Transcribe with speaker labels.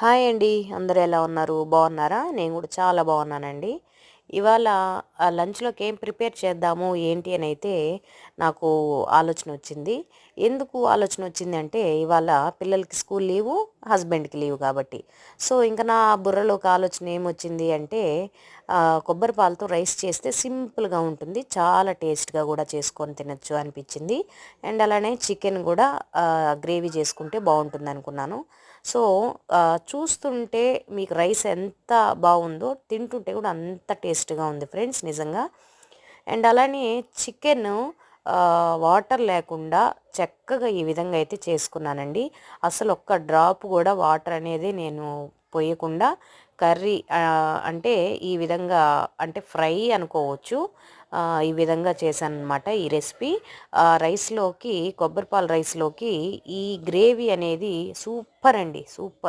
Speaker 1: Hi అండి. అందరూ ఎలా ఉన్నారు? బాగున్నారా? నేను కూడా చాలా బాగున్నానండి. ఇవాళ లంచ్‌లోకి ఏం ప్రిపేర్ చేద్దాము ఏంటి అనైతే నాకు ఆలోచన వచ్చింది. ఎందుకు ఆలోచన వచ్చిందంటే ఇవాళ పిల్లలకి స్కూల్ లీవు, హస్బెండ్‌కి లీవ్ కాబట్టి. సో, ఇంక నా బుర్రలోకి ఆలోచన ఏమొచ్చింది అంటే కొబ్బరి పాలతో రైస్ చేస్తే సింపుల్‌గా ఉంటుంది. చాలా టేస్ట్‌గా కూడా చేసుకొని తినొచ్చు అనిపించింది. అండ్ అలానే చికెన్ కూడా గ్రేవీ చేసుకుంటే బాగుంటుందనుకున్నాను. సో, చూస్తుంటే మీకు రైస్ ఎంత బాగుందో, తింటుంటే కూడా అంత టేస్ట్‌గా ఉంది ఫ్రెండ్స్ నిజంగా. అండ్ అలానే చికెను వాటర్ లేకుండా చక్కగా ఈ విధంగా అయితే చేసుకున్నానండి. అసలు ఒక్క డ్రాప్ కూడా వాటర్ అనేది నేను పొయ్యకుండా కర్రీ అంటే ఈ విధంగా అంటే ఫ్రై అనుకోవచ్చు. ఈ విధంగా చేశాననమాట ఈ రెసిపీ. రైస్‌లోకి కొబ్బరి పాల రైస్‌లోకి ఈ గ్రేవీ అనేది సూపర్ అండి. సూపర్!